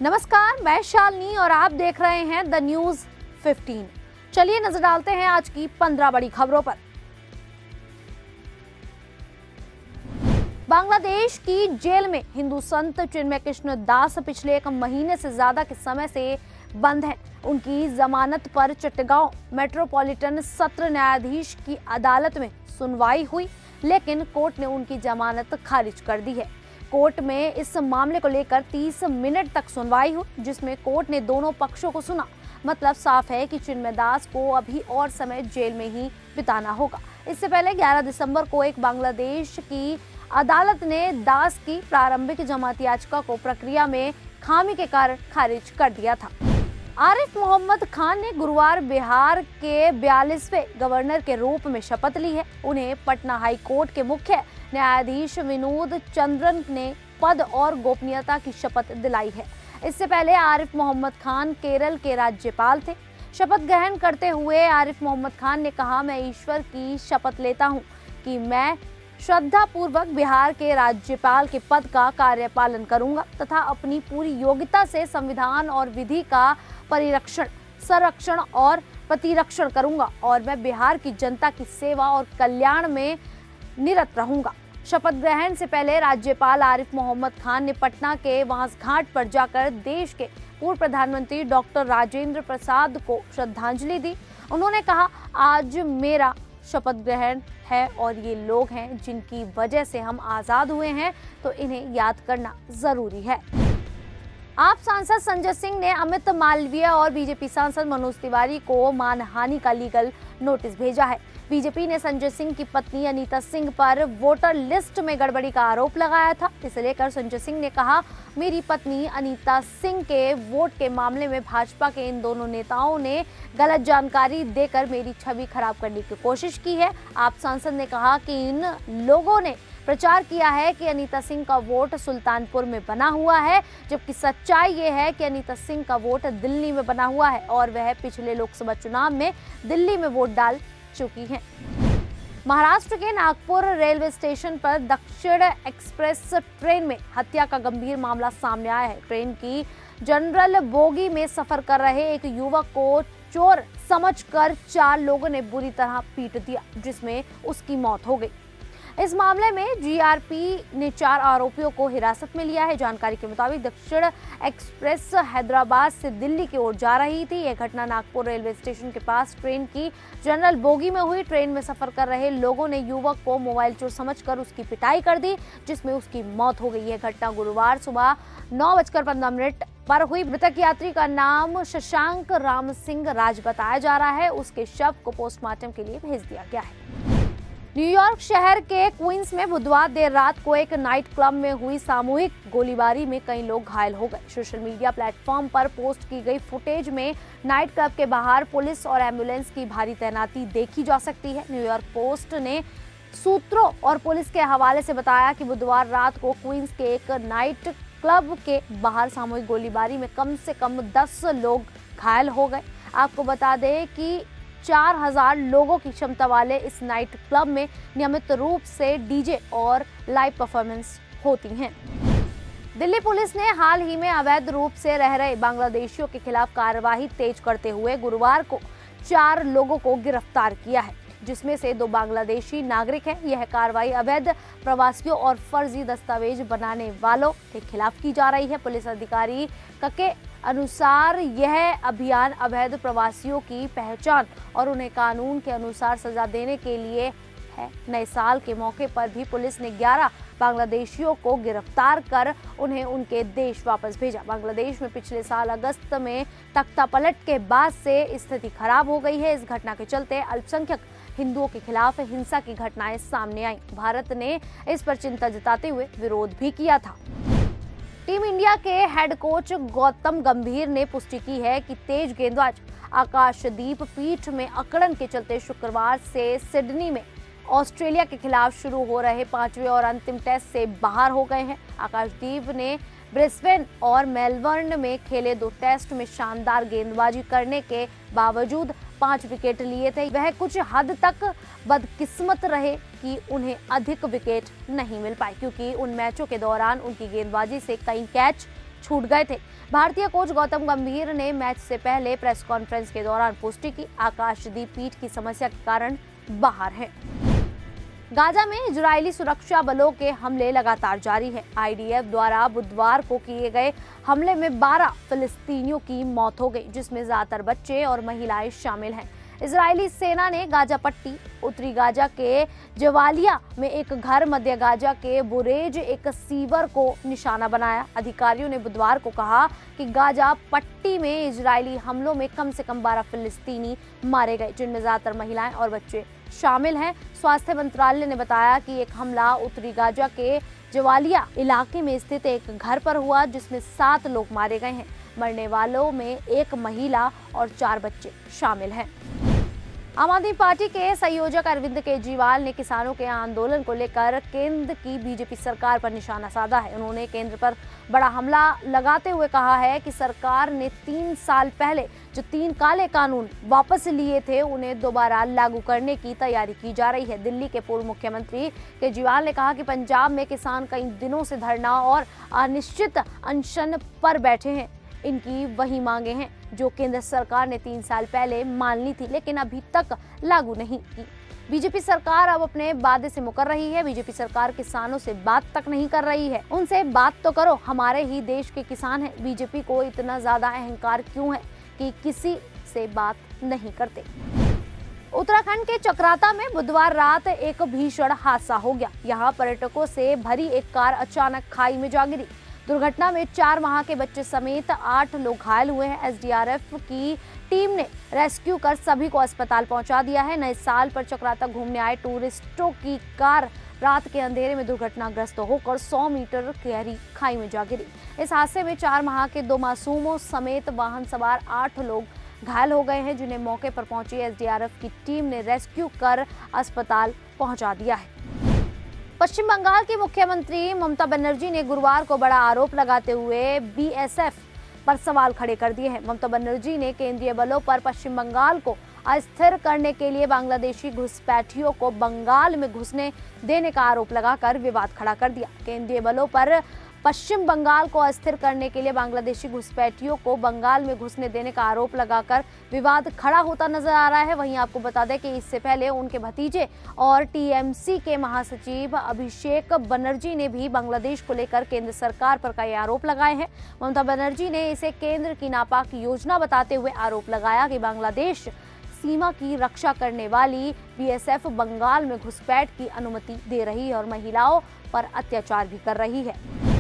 नमस्कार, मैं शालिनी और आप देख रहे हैं द न्यूज 15। चलिए नजर डालते हैं आज की 15 बड़ी खबरों पर। बांग्लादेश की जेल में हिंदू संत चिन्मय कृष्ण दास पिछले 1 महीने से ज्यादा के समय से बंद हैं। उनकी जमानत पर चिटगांव मेट्रोपॉलिटन सत्र न्यायाधीश की अदालत में सुनवाई हुई, लेकिन कोर्ट ने उनकी जमानत खारिज कर दी है। कोर्ट में इस मामले को लेकर 30 मिनट तक सुनवाई हुई, जिसमें कोर्ट ने दोनों पक्षों को सुना। मतलब साफ है कि चिन्मय दास को अभी और समय जेल में ही बिताना होगा। इससे पहले 11 दिसंबर को एक बांग्लादेश की अदालत ने दास की प्रारंभिक जमानत याचिका को प्रक्रिया में खामी के कारण खारिज कर दिया था। आरिफ मोहम्मद खान ने गुरुवार बिहार के 42वें गवर्नर के रूप में शपथ ली है। उन्हें पटना हाई कोर्ट के मुख्य न्यायाधीश विनोद चंद्रन ने पद और गोपनीयता की शपथ दिलाई है। इससे पहले आरिफ मोहम्मद खान केरल के राज्यपाल थे। शपथ ग्रहण करते हुए आरिफ मोहम्मद खान ने कहा, मैं ईश्वर की शपथ लेता हूं कि मैं श्रद्धा पूर्वक बिहार के राज्यपाल के पद का कार्यपालन करूंगा तथा अपनी पूरी योग्यता से संविधान और विधि का परिरक्षण, संरक्षण और प्रतिरक्षण करूंगा और मैं बिहार की जनता की सेवा और कल्याण में निरत रहूंगा। शपथ ग्रहण से पहले राज्यपाल आरिफ मोहम्मद खान ने पटना के वांस घाट पर जाकर देश के पूर्व प्रधानमंत्री डॉक्टर राजेंद्र प्रसाद को श्रद्धांजलि दी। उन्होंने कहा, आज मेरा शपथ ग्रहण है और ये लोग हैं जिनकी वजह से हम आजाद हुए हैं, तो इन्हें याद करना जरूरी है। आप सांसद संजय सिंह ने अमित मालवीय और बीजेपी सांसद मनोज तिवारी को मानहानि का लीगल नोटिस भेजा है। बीजेपी ने संजय सिंह की पत्नी अनीता सिंह पर वोटर लिस्ट में गड़बड़ी का आरोप लगाया था। इसे लेकर संजय सिंह ने कहा, मेरी पत्नी अनीता सिंह के वोट के मामले में भाजपा के इन दोनों नेताओं ने गलत जानकारी देकर मेरी छवि खराब करने की कोशिश की है। आप सांसद ने कहा कि इन लोगों ने प्रचार किया है कि अनीता सिंह का वोट सुल्तानपुर में बना हुआ है, जबकि सच्चाई ये है कि अनीता सिंह का वोट दिल्ली में बना हुआ है और वह पिछले लोकसभा चुनाव में दिल्ली में वोट डाल चुकी हैं। महाराष्ट्र के नागपुर रेलवे स्टेशन पर दक्षिण एक्सप्रेस ट्रेन में हत्या का गंभीर मामला सामने आया है। ट्रेन की जनरल बोगी में सफर कर रहे एक युवक को चोर समझकर 4 लोगों ने बुरी तरह पीट दिया, जिसमें उसकी मौत हो गई। इस मामले में जीआरपी ने 4 आरोपियों को हिरासत में लिया है। जानकारी के मुताबिक दक्षिण एक्सप्रेस हैदराबाद से दिल्ली की ओर जा रही थी। यह घटना नागपुर रेलवे स्टेशन के पास ट्रेन की जनरल बोगी में हुई। ट्रेन में सफर कर रहे लोगों ने युवक को मोबाइल चोर समझकर उसकी पिटाई कर दी, जिसमें उसकी मौत हो गई। यह घटना गुरुवार सुबह 9:15 पर हुई। मृतक यात्री का नाम शशांक राम सिंह राज बताया जा रहा है। उसके शव को पोस्टमार्टम के लिए भेज दिया गया है। न्यूयॉर्क शहर के क्वींस में बुधवार देर रात को एक नाइट क्लब में हुई सामूहिक गोलीबारी में कई लोग घायल हो गए। सोशल मीडिया प्लेटफॉर्म पर पोस्ट की गई फुटेज में नाइट क्लब के बाहर पुलिस और एम्बुलेंस की भारी तैनाती देखी जा सकती है। न्यूयॉर्क पोस्ट ने सूत्रों और पुलिस के हवाले से बताया कि बुधवार रात को क्वींस के एक नाइट क्लब के बाहर सामूहिक गोलीबारी में कम से कम 10 लोग घायल हो गए। आपको बता दें कि 4000 लोगों की क्षमता वाले इस नाइट क्लब में नियमित रूप से डीजे और लाइव परफॉर्मेंस होती हैं। दिल्ली पुलिस ने हाल ही में अवैध रूप से रह रहे बांग्लादेशियों के खिलाफ कार्रवाई तेज करते हुए गुरुवार को 4 लोगों को गिरफ्तार किया है, जिसमें से 2 बांग्लादेशी नागरिक हैं। यह कार्रवाई अवैध प्रवासियों और फर्जी दस्तावेज बनाने वालों के खिलाफ की जा रही है। पुलिस अधिकारी के अनुसार यह अभियान अवैध प्रवासियों की पहचान और उन्हें कानून के अनुसार सजा देने के लिए है। नए साल के मौके पर भी पुलिस ने 11 बांग्लादेशियों को गिरफ्तार कर उन्हें उनके देश वापस भेजा। बांग्लादेश में पिछले साल अगस्त में तख्तापलट के बाद से स्थिति खराब हो गई है। इस घटना के चलते अल्पसंख्यक हिंदुओं के खिलाफ हिंसा की घटनाएं सामने आई। भारत ने इस पर चिंता जताते हुए विरोध भी किया था। टीम इंडिया के हेड कोच गौतम गंभीर ने पुष्टि की है कि तेज गेंदबाज आकाशदीप पीठ में अकड़न के चलते शुक्रवार से सिडनी में ऑस्ट्रेलिया के खिलाफ शुरू हो रहे 5वें और अंतिम टेस्ट से बाहर हो गए हैं। आकाशदीप ने ब्रिस्बेन और मेलबर्न में खेले 2 टेस्ट में शानदार गेंदबाजी करने के बावजूद 5 विकेट लिए थे। वह कुछ हद तक बदकिस्मत रहे कि उन्हें अधिक विकेट नहीं मिल पाए, क्योंकि उन मैचों के दौरान उनकी गेंदबाजी से कई कैच छूट गए थे। भारतीय कोच गौतम गंभीर ने मैच से पहले प्रेस कॉन्फ्रेंस के दौरान पुष्टि की, आकाशदीप पीठ की समस्या के कारण बाहर है। गाजा में इजरायली सुरक्षा बलों के हमले लगातार जारी है। आईडीएफ द्वारा बुधवार को किए गए हमले में 12 फिलिस्तीनियों की मौत हो गई, जिसमें ज्यादातर बच्चे और महिलाएं शामिल हैं। इजरायली सेना ने गाजा पट्टी, उत्तरी गाजा के जवालिया में एक घर, मध्य गाजा के बुरेज एक सीवर को निशाना बनाया। अधिकारियों ने बुधवार को कहा कि गाजा पट्टी में इजरायली हमलों में कम से कम 12 फिलिस्तीनी मारे गए, जिनमें ज्यादातर महिलाएं और बच्चे शामिल हैं। स्वास्थ्य मंत्रालय ने बताया कि एक हमला उत्तरी गाजा के जवालिया इलाके में स्थित एक घर पर हुआ, जिसमें 7 लोग मारे गए हैं। मरने वालों में एक महिला और 4 बच्चे शामिल हैं। आम आदमी पार्टी के संयोजक अरविंद केजरीवाल ने किसानों के आंदोलन को लेकर केंद्र की बीजेपी सरकार पर निशाना साधा है। उन्होंने केंद्र पर बड़ा हमला लगाते हुए कहा है कि सरकार ने 3 साल पहले जो 3 काले कानून वापस लिए थे, उन्हें दोबारा लागू करने की तैयारी की जा रही है। दिल्ली के पूर्व मुख्यमंत्री केजरीवाल ने कहा कि पंजाब में किसान कई दिनों से धरना और अनिश्चित अनशन पर बैठे हैं। इनकी वही मांगे हैं जो केंद्र सरकार ने 3 साल पहले मान ली थी, लेकिन अभी तक लागू नहीं की। बीजेपी सरकार अब अपने वादे से मुकर रही है। बीजेपी सरकार किसानों से बात तक नहीं कर रही है। उनसे बात तो करो, हमारे ही देश के किसान हैं। बीजेपी को इतना ज्यादा अहंकार क्यों है कि किसी से बात नहीं करते। उत्तराखंड के चक्राता में बुधवार रात एक भीषण हादसा हो गया। यहाँ पर्यटकों से भरी एक कार अचानक खाई में जा गिरी। दुर्घटना में 4 माह के बच्चे समेत 8 लोग घायल हुए हैं। एसडीआरएफ की टीम ने रेस्क्यू कर सभी को अस्पताल पहुंचा दिया है। नए साल पर चक्राता घूमने आए टूरिस्टों की कार रात के अंधेरे में दुर्घटनाग्रस्त होकर 100 मीटर गहरी खाई में जा गिरी। इस हादसे में 4 माह के 2 मासूमों समेत वाहन सवार 8 लोग घायल हो गए हैं, जिन्हें मौके पर पहुंची एसडीआरएफ की टीम ने रेस्क्यू कर अस्पताल पहुंचा दिया है। पश्चिम बंगाल की मुख्यमंत्री ममता बनर्जी ने गुरुवार को बड़ा आरोप लगाते हुए बीएसएफ पर सवाल खड़े कर दिए हैं। ममता बनर्जी ने केंद्रीय बलों पर पश्चिम बंगाल को अस्थिर करने के लिए बांग्लादेशी घुसपैठियों को बंगाल में घुसने देने का आरोप लगाकर विवाद खड़ा कर दिया। केंद्रीय बलों पर पश्चिम बंगाल को अस्थिर करने के लिए बांग्लादेशी घुसपैठियों को बंगाल में घुसने देने का आरोप लगाकर विवाद खड़ा होता नजर आ रहा है। वहीं आपको बता दें कि इससे पहले उनके भतीजे और टीएमसी के महासचिव अभिषेक बनर्जी ने भी बांग्लादेश को लेकर केंद्र सरकार पर कई आरोप लगाए हैं। ममता बनर्जी ने इसे केंद्र की नापाक योजना बताते हुए आरोप लगाया कि बांग्लादेश सीमा की रक्षा करने वाली बीएसएफ बंगाल में घुसपैठ की अनुमति दे रही है और महिलाओं पर अत्याचार भी कर रही है।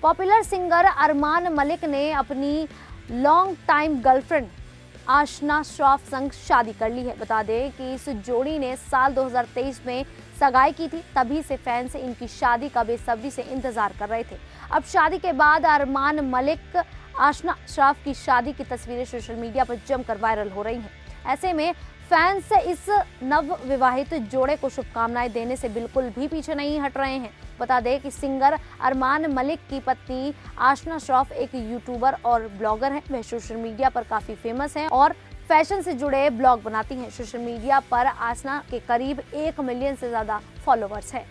पॉपुलर सिंगर अरमान मलिक ने अपनी लॉन्ग टाइम गर्लफ्रेंड आशना श्रॉफ संग शादी कर ली है। बता दें कि इस जोड़ी ने साल 2023 में सगाई की थी। तभी से फैंस इनकी शादी का बेसब्री से इंतजार कर रहे थे। अब शादी के बाद अरमान मलिक आशना श्रॉफ की शादी की तस्वीरें सोशल मीडिया पर जमकर वायरल हो रही हैं। ऐसे में फैंस इस नव विवाहित जोड़े को शुभकामनाएं देने से बिल्कुल भी पीछे नहीं हट रहे हैं। बता दें कि सिंगर अरमान मलिक की पत्नी आशना श्रॉफ एक यूट्यूबर और ब्लॉगर हैं। वह सोशल मीडिया पर काफी फेमस हैं और फैशन से जुड़े ब्लॉग बनाती हैं। सोशल मीडिया पर आशना के करीब 1 मिलियन से ज्यादा फॉलोअर्स हैं।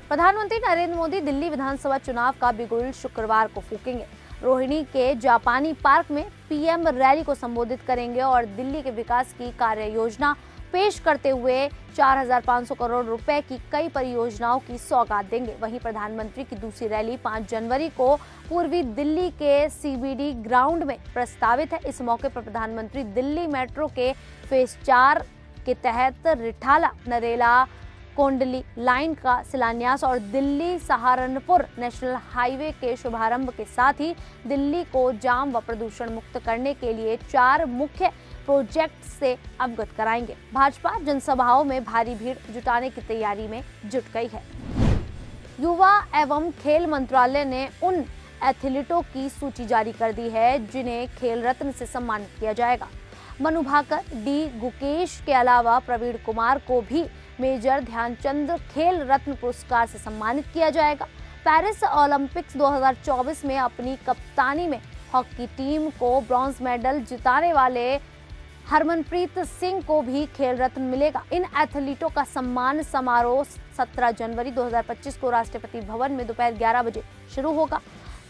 प्रधानमंत्री नरेंद्र मोदी दिल्ली विधानसभा चुनाव का बिगुल शुक्रवार को फूकेंगे। रोहिणी के जापानी पार्क में पीएम रैली को संबोधित करेंगे और दिल्ली के विकास की कार्य योजना पेश करते हुए 4,500 करोड़ रुपए की कई परियोजनाओं की सौगात देंगे। वहीं प्रधानमंत्री की दूसरी रैली 5 जनवरी को पूर्वी दिल्ली के सीबीडी ग्राउंड में प्रस्तावित है। इस मौके पर प्रधानमंत्री दिल्ली मेट्रो के फेज 4 के तहत रिठाला नरेला कोंडली लाइन का शिलान्यास और दिल्ली सहारनपुर नेशनल हाईवे के शुभारंभ के साथ ही दिल्ली को जाम व प्रदूषण मुक्त करने के लिए 4 मुख्य प्रोजेक्ट से अवगत कराएंगे। भाजपा जनसभाओं में भारी भीड़ जुटाने की तैयारी में जुट गई है। युवा एवं खेल मंत्रालय ने उन एथलीटों की सूची जारी कर दी है जिन्हें खेल रत्न से सम्मानित किया जाएगा। मनु भाकर, डी गुकेश के अलावा प्रवीण कुमार को भी मेजर ध्यानचंद खेल रत्न पुरस्कार से सम्मानित किया जाएगा। पेरिस ओलंपिक्स 2024 में अपनी कप्तानी में हॉकी टीम को ब्रॉन्ज मेडल जिताने वाले हरमनप्रीत सिंह को भी खेल रत्न मिलेगा। इन एथलीटों का सम्मान समारोह 17 जनवरी 2025 को राष्ट्रपति भवन में दोपहर 11 बजे शुरू होगा।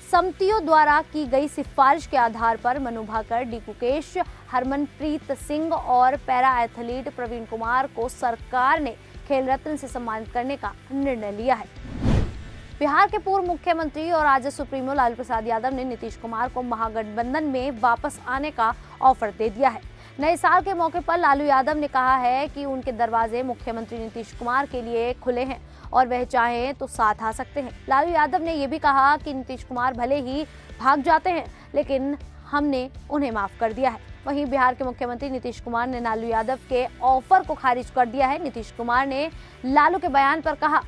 समितियों द्वारा की गई सिफारिश के आधार पर मनु भाकर, डी कुकेश, हरमनप्रीत सिंह और पैरा एथलीट प्रवीण कुमार को सरकार ने खेल रत्न से सम्मानित करने का निर्णय लिया है। बिहार के पूर्व मुख्यमंत्री और आज सुप्रीमो लालू प्रसाद यादव ने नीतीश कुमार को महागठबंधन में वापस आने का ऑफर दे दिया है। नए साल के मौके पर लालू यादव ने कहा है कि उनके दरवाजे मुख्यमंत्री नीतीश कुमार के लिए खुले हैं और वह चाहें तो साथ आ सकते हैं। लालू यादव ने यह भी कहा कि नीतीश कुमार भले ही भाग जाते हैं, लेकिन हमने उन्हें माफ कर दिया है। वहीं बिहार के मुख्यमंत्री नीतीश कुमार ने लालू यादव के ऑफर को खारिज कर दिया है। नीतीश कुमार ने लालू के बयान पर कहा,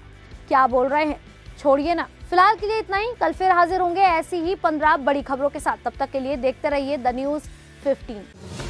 क्या बोल रहे हैं, छोड़िए ना। फिलहाल के लिए इतना ही। कल फिर हाजिर होंगे ऐसी ही 15 बड़ी खबरों के साथ। तब तक के लिए देखते रहिए द न्यूज़ 15।